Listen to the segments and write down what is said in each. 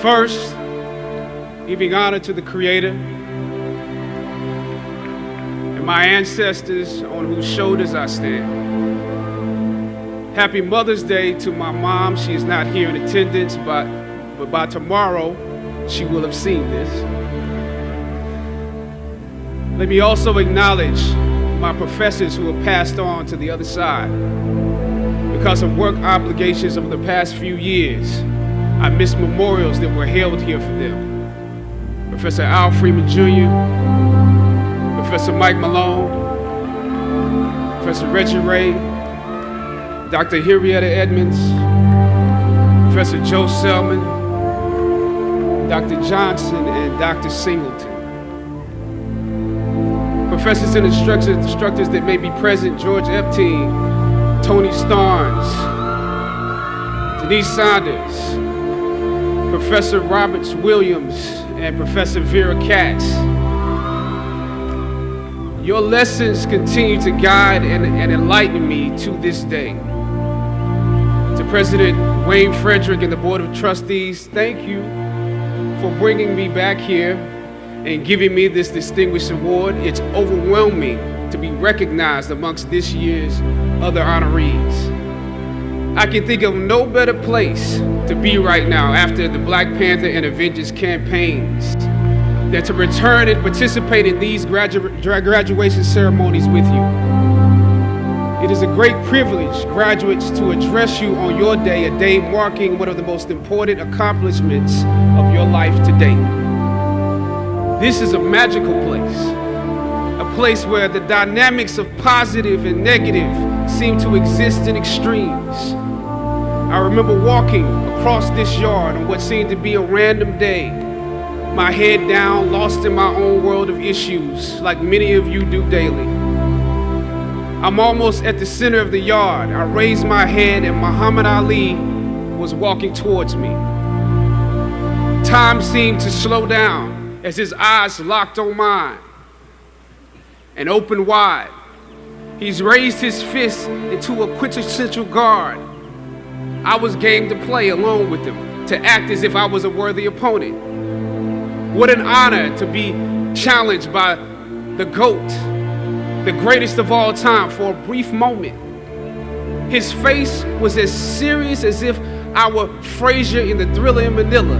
First, giving honor to the Creator and my ancestors on whose shoulders I stand. Happy Mother's Day to my mom. She is not here in attendance, but by tomorrow, she will have seen this. Let me also acknowledge my professors who have passed on to the other side. Because of work obligations over the past few years, I missed memorials that were held here for them. Professor Al Freeman Jr., Professor Mike Malone, Professor Reggie Ray, Dr. Henrietta Edmonds, Professor Joe Selman, Dr. Johnson, and Dr. Singleton. Professors and instructors that may be present: George Epstein, Tony Starnes, Denise Saunders, Professor Roberts Williams, and Professor Vera Katz. Your lessons continue to guide and enlighten me to this day. To President Wayne Frederick and the Board of Trustees, thank you for bringing me back here and giving me this distinguished award. It's overwhelming to be recognized amongst this year's other honorees. I can think of no better place to be right now after the Black Panther and Avengers campaigns than to return and participate in these graduation ceremonies with you. It is a great privilege, graduates, to address you on your day, a day marking one of the most important accomplishments of your life to date. This is a magical place, a place where the dynamics of positive and negative seem to exist in extremes. I remember walking across this yard on what seemed to be a random day, my head down, lost in my own world of issues, like many of you do daily. I'm almost at the center of the yard. I raised my head and Muhammad Ali was walking towards me. Time seemed to slow down as his eyes locked on mine and opened wide. He's raised his fist into a quintessential guard. I was game to play along with him, to act as if I was a worthy opponent. What an honor to be challenged by the GOAT, the greatest of all time, for a brief moment. His face was as serious as if I were Frazier in the Thriller in Manila.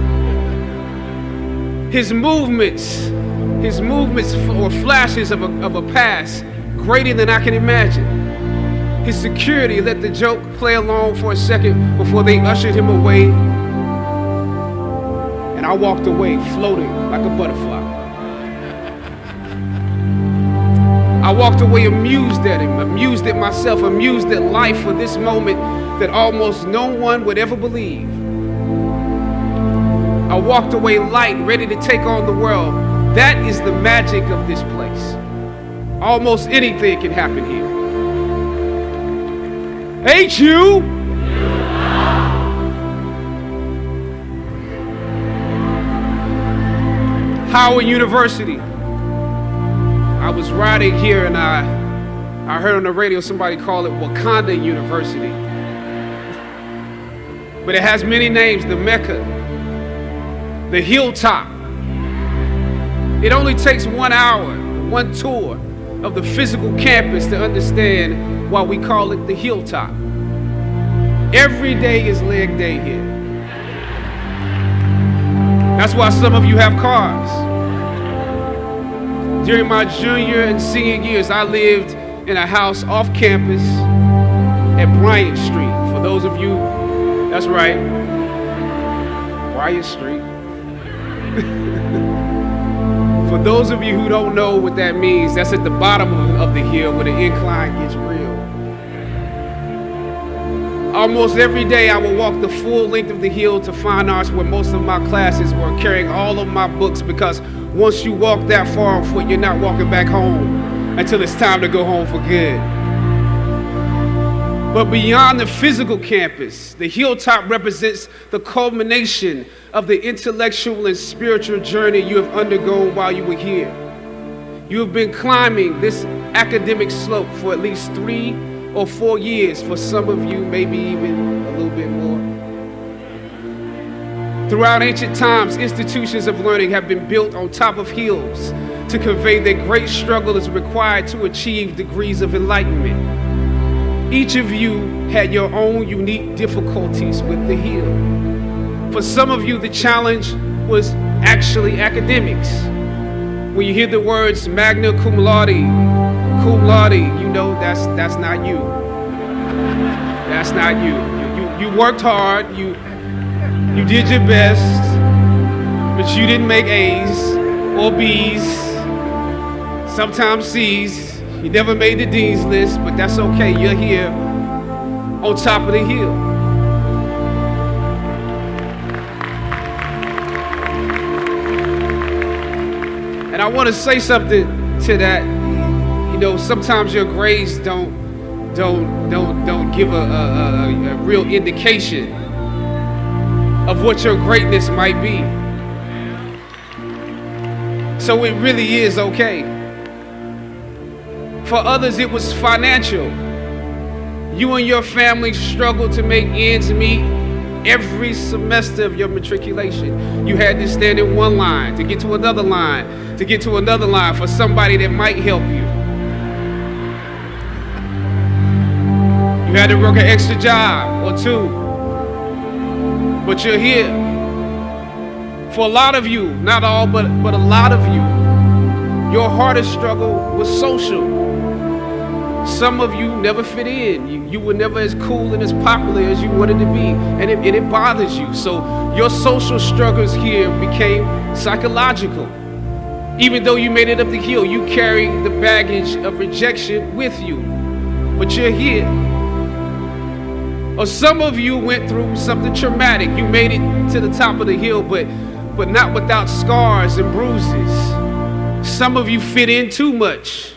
His movements were flashes of a past greater than I can imagine. His security let the joke play along for a second before they ushered him away. And I walked away floating like a butterfly. I walked away amused at him, amused at myself, amused at life for this moment that almost no one would ever believe. I walked away light, ready to take on the world. That is the magic of this place. Almost anything can happen here. Ain't you? Howard University. I was riding here and I heard on the radio somebody call it Wakanda University. But it has many names: the Mecca, the Hilltop. It only takes 1 hour, one tour of the physical campus to understand why we call it the Hilltop. Every day is leg day here. That's why some of you have cars. During my junior and senior years, I lived in a house off campus at Bryant Street. For those of you, that's right, Bryant Street. For those of you who don't know what that means, that's at the bottom of the hill where the incline gets real. Almost every day I would walk the full length of the hill to Fine Arts, where most of my classes were, carrying all of my books, because once you walk that far on foot, you're not walking back home until it's time to go home for good. But beyond the physical campus, the Hilltop represents the culmination of the intellectual and spiritual journey you have undergone while you were here. You have been climbing this academic slope for at least 3 or 4 years, for some of you, maybe even a little bit more. Throughout ancient times, institutions of learning have been built on top of hills to convey that great struggle is required to achieve degrees of enlightenment. Each of you had your own unique difficulties with the hill. For some of you, the challenge was actually academics. When you hear the words magna cum laude, you know that's not you. That's not you. You worked hard, you did your best, but you didn't make A's or B's, sometimes C's. You never made the dean's list, but that's okay. You're here on top of the hill. And I want to say something to that. You know, sometimes your grades don't give a real indication of what your greatness might be. So it really is okay. For others, it was financial. You and your family struggled to make ends meet every semester of your matriculation. You had to stand in one line to get to another line, to get to another line for somebody that might help you. You had to work an extra job or two, but you're here. For a lot of you, not all, but a lot of you, your hardest struggle was social. Some of you never fit in. You were never as cool and as popular as you wanted to be, and it bothers you. So your social struggles here became psychological. Even though you made it up the hill, you carry the baggage of rejection with you, but you're here. Or some of you went through something traumatic. You made it to the top of the hill, but not without scars and bruises. Some of you fit in too much.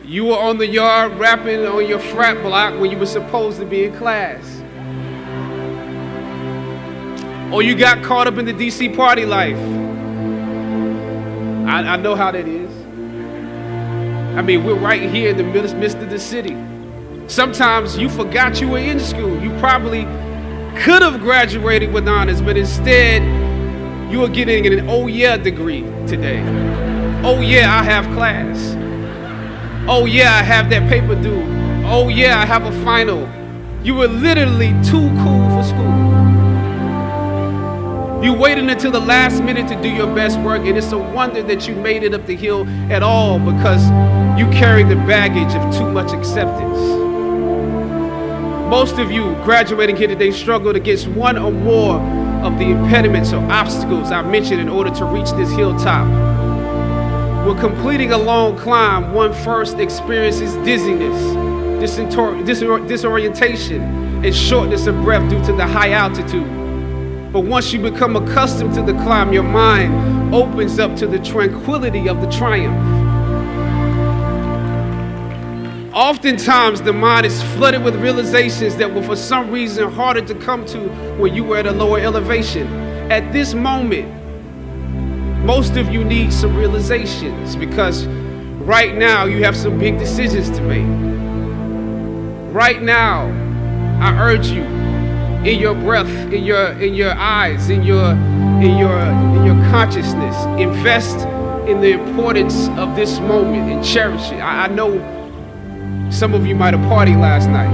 You were on the yard rapping on your frat block when you were supposed to be in class. Or you got caught up in the DC party life. I know how that is. I mean, we're right here in the midst of the city. Sometimes you forgot you were in school. You probably could have graduated with honors, but instead you are getting an oh yeah degree today. Oh yeah, I have class. Oh yeah, I have that paper due. Oh yeah, I have a final. You were literally too cool for school. You waited until the last minute to do your best work, and it's a wonder that you made it up the hill at all because you carried the baggage of too much acceptance. Most of you graduating here today struggled against one or more of the impediments or obstacles I mentioned in order to reach this hilltop. When completing a long climb, one first experiences dizziness, disorientation, and shortness of breath due to the high altitude. But once you become accustomed to the climb, your mind opens up to the tranquility of the triumph. Oftentimes, the mind is flooded with realizations that were for some reason harder to come to when you were at a lower elevation. At this moment, most of you need some realizations because right now you have some big decisions to make. Right now, I urge you, in your breath, in your eyes, in your consciousness, invest in the importance of this moment and cherish it. I know some of you might have partied last night.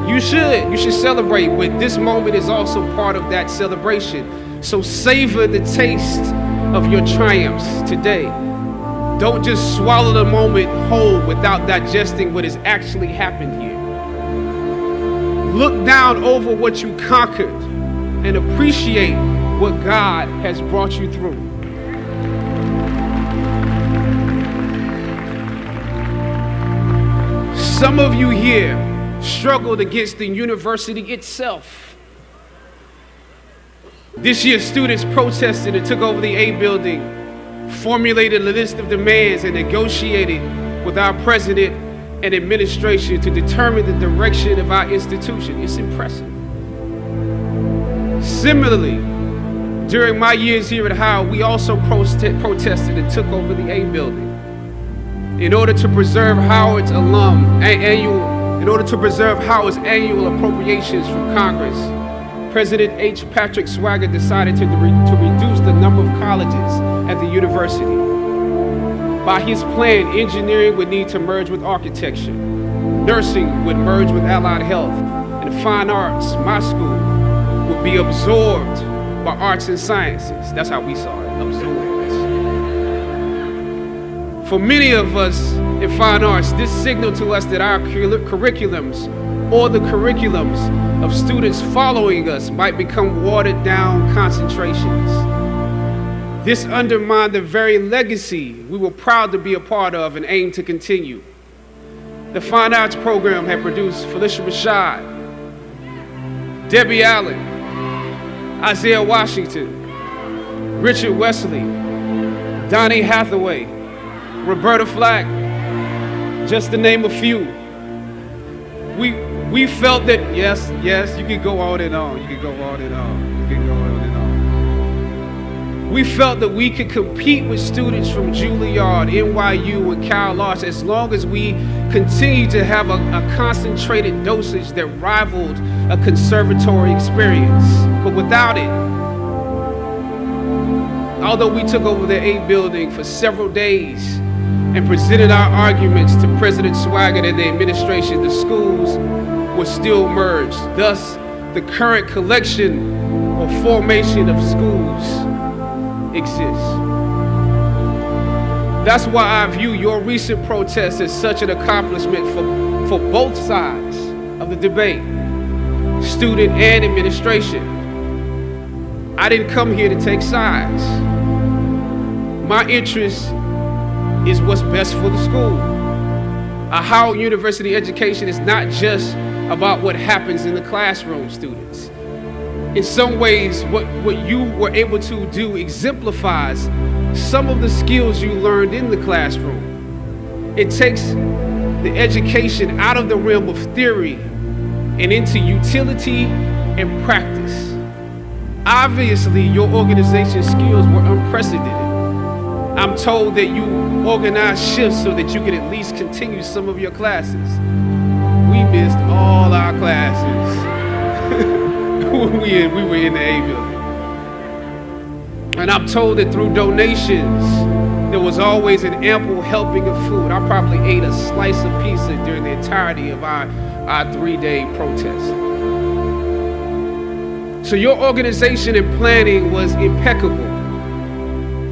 You should celebrate, but this moment is also part of that celebration. So savor the taste of your triumphs today. Don't just swallow the moment whole without digesting what has actually happened here. Look down over what you conquered and appreciate what God has brought you through. Some of you here struggled against the university itself. This year, students protested and took over the A building, formulated a list of demands, and negotiated with our president and administration to determine the direction of our institution. It's impressive. Similarly, during my years here at Howard, we also protested and took over the A building in order to preserve Howard's annual In order to preserve Howard's annual appropriations from Congress, President H. Patrick Swagger decided to reduce the number of colleges at the university. By his plan, engineering would need to merge with architecture, nursing would merge with allied health, and fine arts, my school, would be absorbed by arts and sciences. That's how we saw it, absorbed. For many of us in fine arts, this signaled to us that our curriculums or the curriculums of students following us might become watered down concentrations. This undermined the very legacy we were proud to be a part of and aim to continue. The Fine Arts program had produced Felicia Rashad, Debbie Allen, Isaiah Washington, Richard Wesley, Donnie Hathaway, Roberta Flack, just to name a few. We felt that, yes, you can go on and on, We felt that we could compete with students from Juilliard, NYU, and Cal Arts as long as we continued to have a concentrated dosage that rivaled a conservatory experience. But without it, although we took over the A building for several days and presented our arguments to President Swagger and the administration, the schools were still merged. Thus, the current collection or formation of schools exists. That's why I view your recent protest as such an accomplishment for both sides of the debate, student and administration. I didn't come here to take sides. My interest is what's best for the school. A Howard University education is not just about what happens in the classroom, students. In some ways, what you were able to do exemplifies some of the skills you learned in the classroom. It takes the education out of the realm of theory and into utility and practice. Obviously, your organization skills were unprecedented. I'm told that you organized shifts so that you could at least continue some of your classes. We missed all our classes when we were in the A building. And I'm told that through donations, there was always an ample helping of food. I probably ate a slice of pizza during the entirety of our 3-day protest. So your organization and planning was impeccable.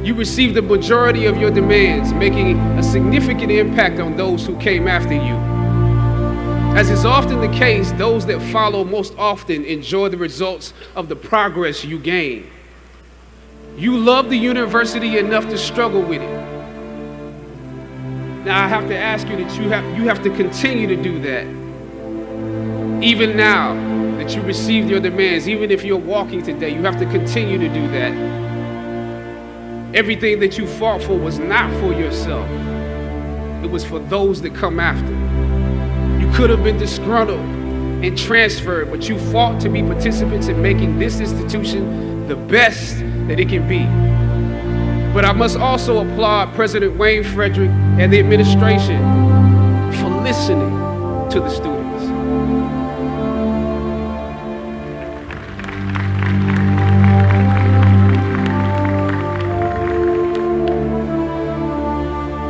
You received the majority of your demands, making a significant impact on those who came after you. As is often the case, those that follow most often enjoy the results of the progress you gain. You love the university enough to struggle with it. Now I have to ask you that you have to continue to do that. Even now that you received your demands, even if you're walking today, you have to continue to do that. Everything that you fought for was not for yourself. It was for those that come after. You could have been disgruntled and transferred, but you fought to be participants in making this institution the best that it can be. But I must also applaud President Wayne Frederick and the administration for listening to the students.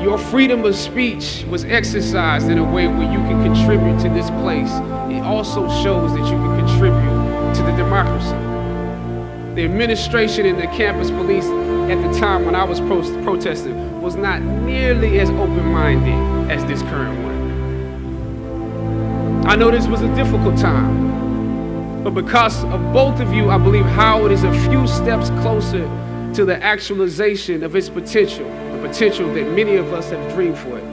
Your freedom of speech was exercised in a way where you can contribute to this place. It also shows that you can contribute to the democracy. The administration and the campus police at the time when I was protesting was not nearly as open-minded as this current one. I know this was a difficult time, but because of both of you, I believe Howard is a few steps closer to the actualization of its potential, the potential that many of us have dreamed for it.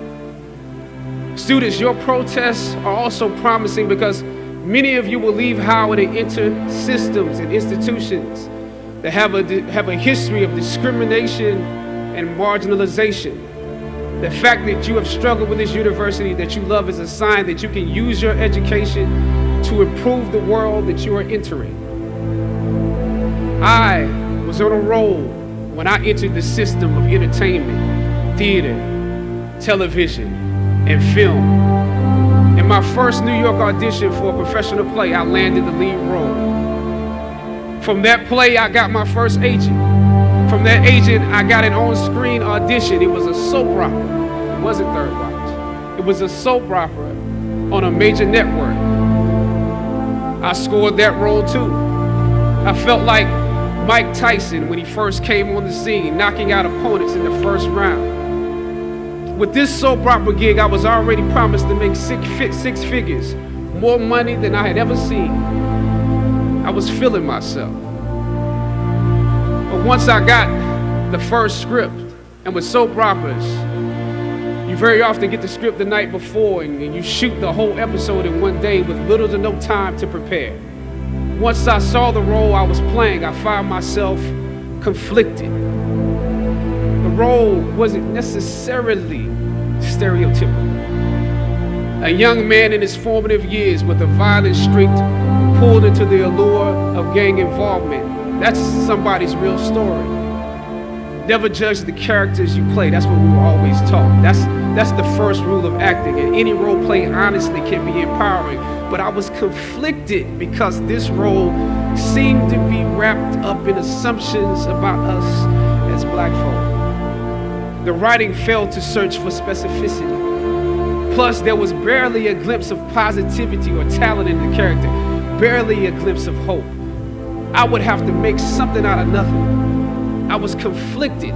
Students, your protests are also promising because many of you will leave Howard and enter systems and institutions that have a history of discrimination and marginalization. The fact that you have struggled with this university that you love is a sign that you can use your education to improve the world that you are entering. I was on a roll when I entered the system of entertainment, theater, television, and film. And In my first New York audition for a professional play, I landed the lead role. From that play, I got my first agent. From that agent, I got an on-screen audition. It was a soap opera. It wasn't Third Watch. It was a soap opera on a major network. I scored that role too. I felt like Mike Tyson when he first came on the scene, knocking out opponents in the first round. With this soap opera gig, I was already promised to make six figures, more money than I had ever seen. I was feeling myself. But once I got the first script, and with soap operas, you very often get the script the night before and you shoot the whole episode in one day with little to no time to prepare. Once I saw the role I was playing, I found myself conflicted. The role wasn't necessarily stereotypical. A young man in his formative years with a violent streak pulled into the allure of gang involvement. That's somebody's real story. Never judge the characters you play. That's what we were always taught. That's the first rule of acting. And any role play honestly can be empowering. But I was conflicted because this role seemed to be wrapped up in assumptions about us as black folk. The writing failed to search for specificity. Plus, there was barely a glimpse of positivity or talent in the character, barely a glimpse of hope. I would have to make something out of nothing. I was conflicted.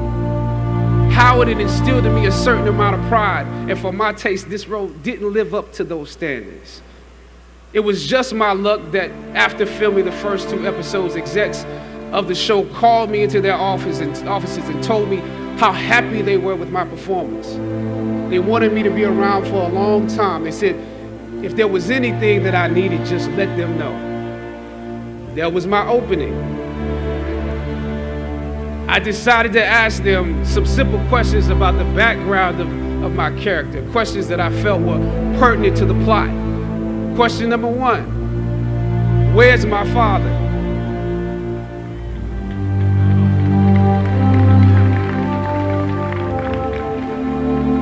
Howard had instilled in me a certain amount of pride, and for my taste, this role didn't live up to those standards. It was just my luck that after filming the first 2 episodes, execs of the show called me into their offices and told me how happy they were with my performance. They wanted me to be around for a long time. They said, if there was anything that I needed, just let them know. That was my opening. I decided to ask them some simple questions about the background of my character, questions that I felt were pertinent to the plot. Question number 1, where's my father?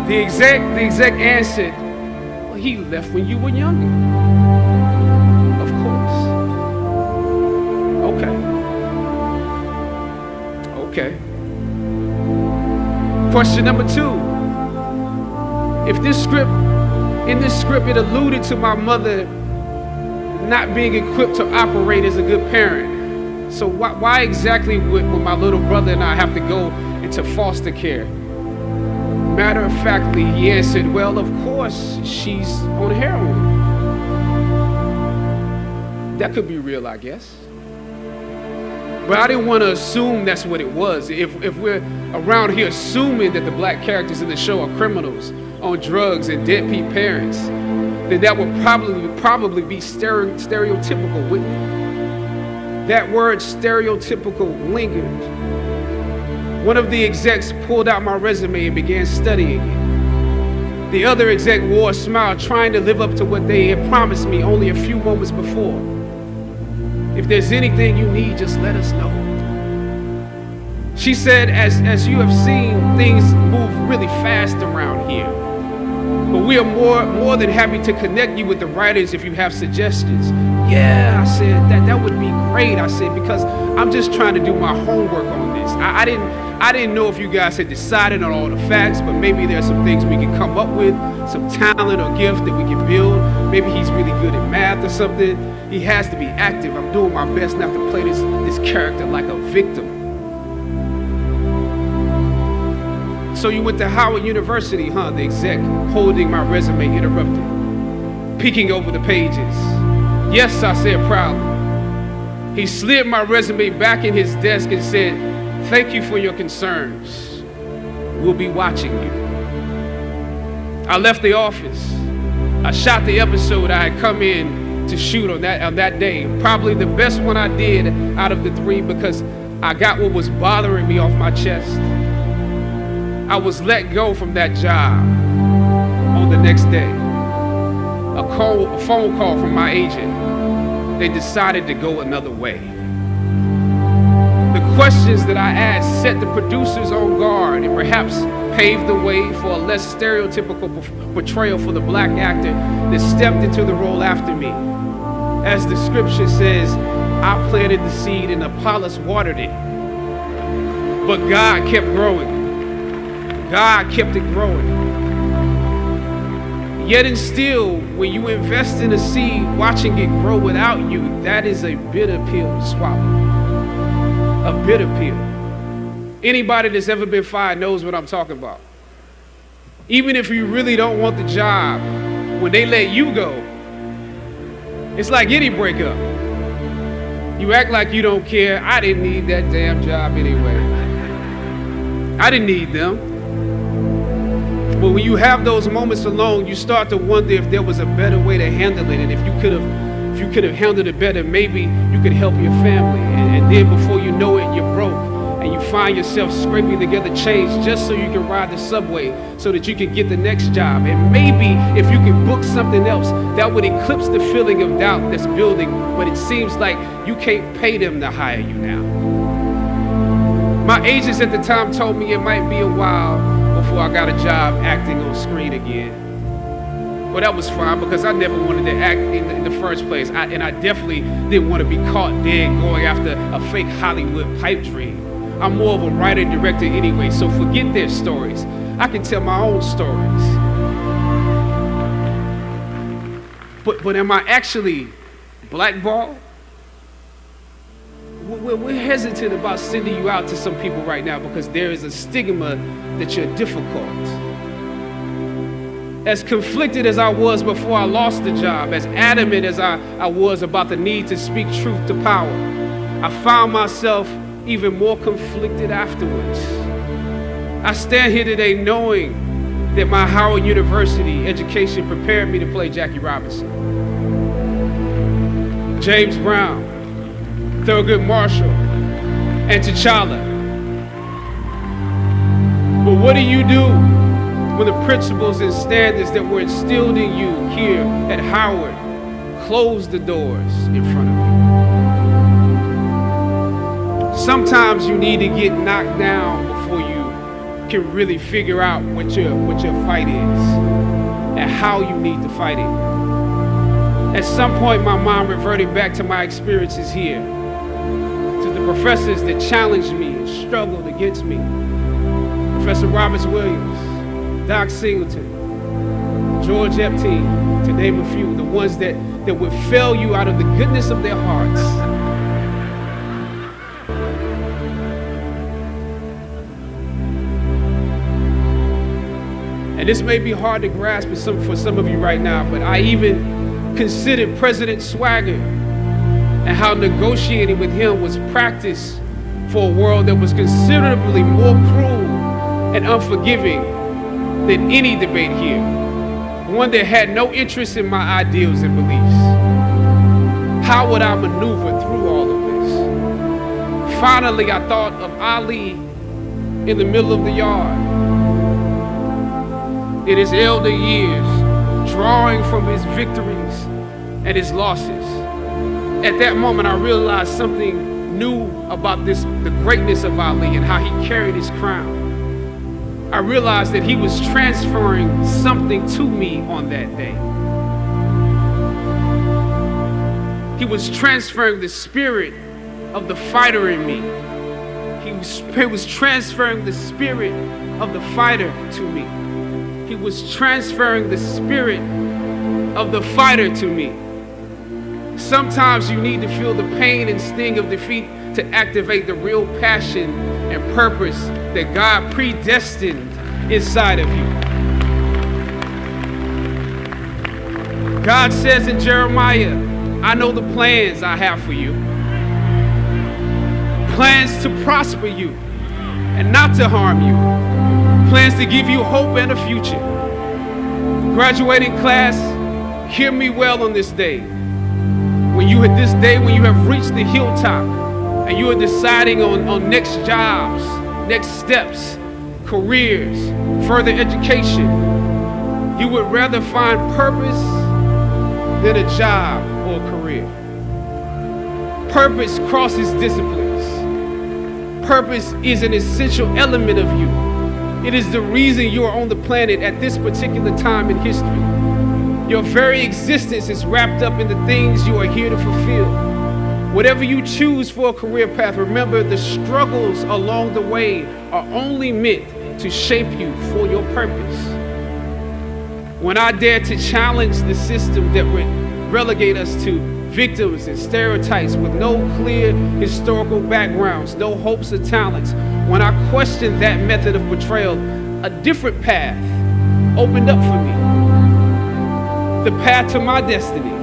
The exec answered, well, he left when you were younger. Of course. Okay. Question number 2. In this script, it alluded to my mother not being equipped to operate as a good parent. So why exactly would my little brother and I have to go into foster care? Matter of factly, he answered, well, of course, she's on heroin. That could be real, I guess. But I didn't want to assume that's what it was. If we're around here assuming that the black characters in the show are criminals on drugs and deadbeat parents, then that would probably be stereotypical, wouldn't it? That word stereotypical lingered. One of the execs pulled out my resume and began studying it. The other exec wore a smile, trying to live up to what they had promised me only a few moments before. If there's anything you need, just let us know. She said, as you have seen, things move really fast around here. But we are more than happy to connect you with the writers if you have suggestions. Yeah, I said, that would be great. I said, because I'm just trying to do my homework on this. I didn't know if you guys had decided on all the facts, but maybe there's some things we can come up with, some talent or gift that we can build. Maybe he's really good at math or something. He has to be active. I'm doing my best not to play this character like a victim. So you went to Howard University, huh? The exec, holding my resume, interrupted, peeking over the pages. Yes, I said proudly. He slid my resume back in his desk and said, thank you for your concerns. We'll be watching you. I left the office. I shot the episode I had come in to shoot on that day. Probably the best one I did out of the 3 because I got what was bothering me off my chest. I was let go from that job on the next day. A phone call from my agent. They decided to go another way. The questions that I asked set the producers on guard and perhaps paved the way for a less stereotypical portrayal for the black actor that stepped into the role after me. As the scripture says, I planted the seed and Apollos watered it. But God kept growing. God kept it growing. Yet and still, when you invest in a seed, watching it grow without you, that is a bitter pill to swallow. A bitter pill. Anybody that's ever been fired knows what I'm talking about. Even if you really don't want the job, when they let you go, it's like any breakup. You act like you don't care. I didn't need that damn job anyway. I didn't need them. But when you have those moments alone, you start to wonder if there was a better way to handle it, and if you could have handled it better, maybe you could help your family. And then before you know it, you're broke, and you find yourself scraping together change just so you can ride the subway, so that you can get the next job. And maybe if you could book something else, that would eclipse the feeling of doubt that's building. But it seems like you can't pay them to hire you now. My agents at the time told me it might be a while before I got a job acting on screen again. Well, that was fine, because I never wanted to act in the first place. And I definitely didn't want to be caught dead going after a fake Hollywood pipe dream. I'm more of a writer and director anyway, so forget their stories. I can tell my own stories. But am I actually blackballed? We're hesitant about sending you out to some people right now because there is a stigma that you're difficult. As conflicted as I was before I lost the job, as adamant as I was about the need to speak truth to power, I found myself even more conflicted afterwards. I stand here today knowing that my Howard University education prepared me to play Jackie Robinson, James Brown, Thurgood Marshall, and T'Challa. But what do you do when the principles and standards that were instilled in you here at Howard close the doors in front of you? Sometimes you need to get knocked down before you can really figure out what your fight is and how you need to fight it. At some point, my mind reverted back to my experiences here, to the professors that challenged me and struggled against me. Professor Roberts Williams, Doc Singleton, George Epstein, to name a few, the ones that would fail you out of the goodness of their hearts. And this may be hard to grasp for some of you right now, but I even considered President Swagger and how negotiating with him was practice for a world that was considerably more cruel and unforgiving than any debate here, one that had no interest in my ideals and beliefs. How would I maneuver through all of this? Finally, I thought of Ali in the middle of the yard, in his elder years, drawing from his victories and his losses. At that moment, I realized something new about the greatness of Ali and how he carried his crown. I realized that he was transferring something to me on that day. He was transferring the spirit of the fighter in me. He was transferring the spirit of the fighter to me. He was transferring the spirit of the fighter to me. Sometimes you need to feel the pain and sting of defeat to activate the real passion and purpose that God predestined inside of you. God says in Jeremiah, I know the plans I have for you. Plans to prosper you and not to harm you. Plans to give you hope and a future. Graduating class, hear me well on this day. When you have reached the hilltop and you are deciding on next jobs, next steps, careers, further education, you would rather find purpose than a job or a career. Purpose crosses disciplines. Purpose is an essential element of you. It is the reason you are on the planet at this particular time in history. Your very existence is wrapped up in the things you are here to fulfill. Whatever you choose for a career path, remember the struggles along the way are only meant to shape you for your purpose. When I dare to challenge the system that would relegate us to victims and stereotypes with no clear historical backgrounds, no hopes or talents, when I questioned that method of portrayal, a different path opened up for me. The path to my destiny.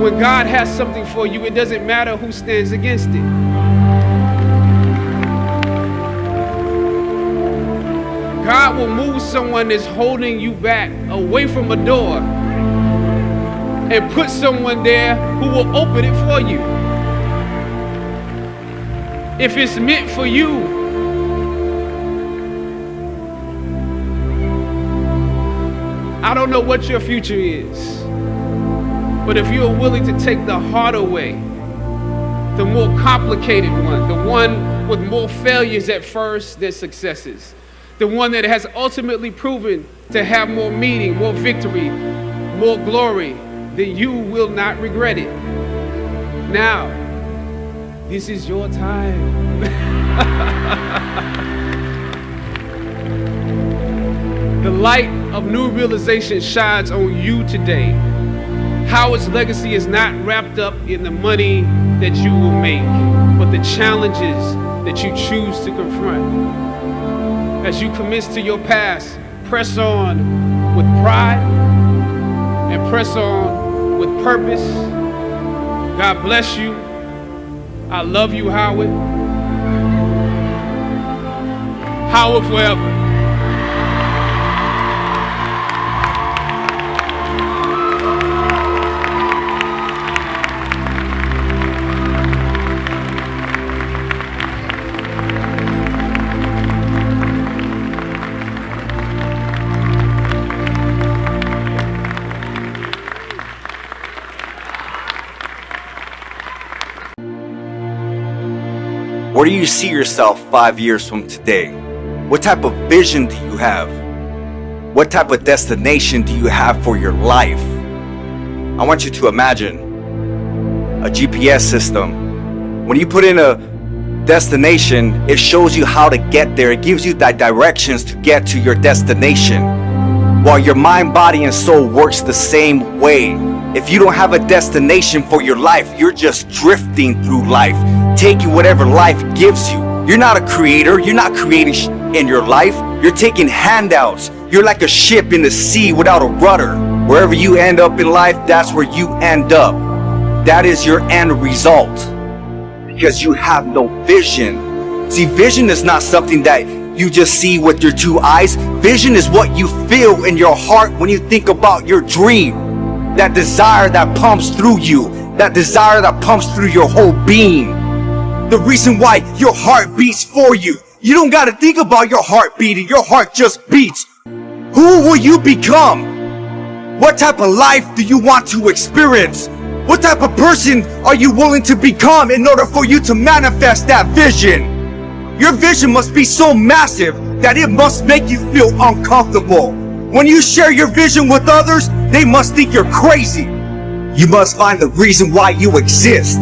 When God has something for you, it doesn't matter who stands against it. God will move someone that's holding you back away from a door and put someone there who will open it for you. If it's meant for you, I don't know what your future is, but if you are willing to take the harder way, the more complicated one, the one with more failures at first than successes, the one that has ultimately proven to have more meaning, more victory, more glory, then you will not regret it. Now, this is your time. The light of new realization shines on you today. Howard's legacy is not wrapped up in the money that you will make, but the challenges that you choose to confront. As you commit to your past, press on with pride and press on with purpose. God bless you. I love you, Howard. Howard forever. Where do you see yourself 5 years from today? What type of vision do you have? What type of destination do you have for your life? I want you to imagine a GPS system. When you put in a destination, it shows you how to get there. It gives you the directions to get to your destination. While your mind, body, and soul works the same way. If you don't have a destination for your life, you're just drifting through life, taking whatever life gives you. You're not a creator. You're not creating in your life. You're taking handouts. You're like a ship in the sea without a rudder. Wherever you end up in life, that's where you end up. That is your end result, because you have no vision. See, vision is not something that you just see with your two eyes. Vision is what you feel in your heart when you think about your dream. That desire that pumps through you. That desire that pumps through your whole being. The reason why your heart beats for you. You don't got to think about your heart beating. Your heart just beats. Who will you become? What type of life do you want to experience? What type of person are you willing to become in order for you to manifest that vision? Your vision must be so massive that it must make you feel uncomfortable. When you share your vision with others, they must think you're crazy. You must find the reason why you exist.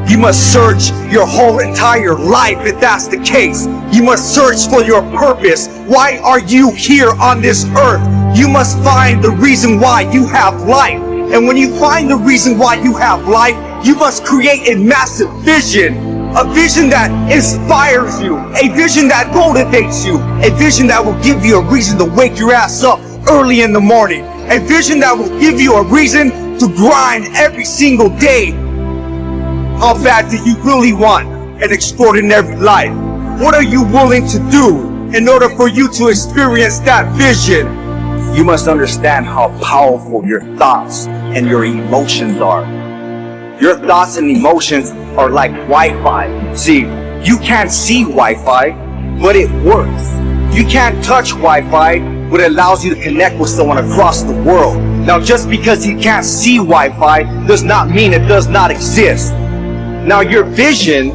You must search your whole entire life if that's the case. You must search for your purpose. Why are you here on this earth? You must find the reason why you have life. And when you find the reason why you have life, you must create a massive vision. A vision that inspires you. A vision that motivates you. A vision that will give you a reason to wake your ass up early in the morning. A vision that will give you a reason to grind every single day. How bad do you really want an extraordinary life? What are you willing to do in order for you to experience that vision? You must understand how powerful your thoughts and your emotions are. Your thoughts and emotions are like Wi-Fi. See, you can't see Wi-Fi, but it works. You can't touch Wi-Fi, but it allows you to connect with someone across the world. Now, just because you can't see Wi-Fi does not mean it does not exist. Now, your vision,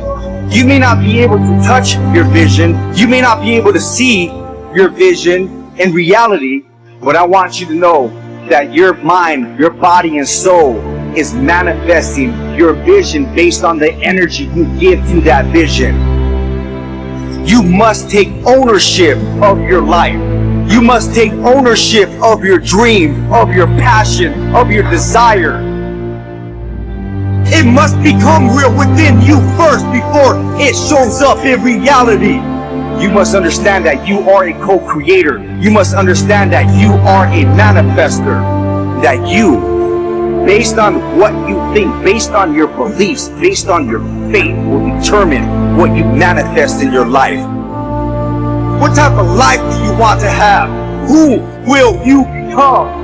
you may not be able to touch your vision. You may not be able to see your vision in reality, but I want you to know that your mind, your body and soul is manifesting your vision based on the energy you give to that vision. You must take ownership of your life. You must take ownership of your dream, of your passion, of your desire. It must become real within you first before it shows up in reality. You must understand that you are a co-creator. You must understand that you are a manifester. That you, based on what you think, based on your beliefs, based on your faith, will determine what you manifest in your life. What type of life do you want to have? Who will you become?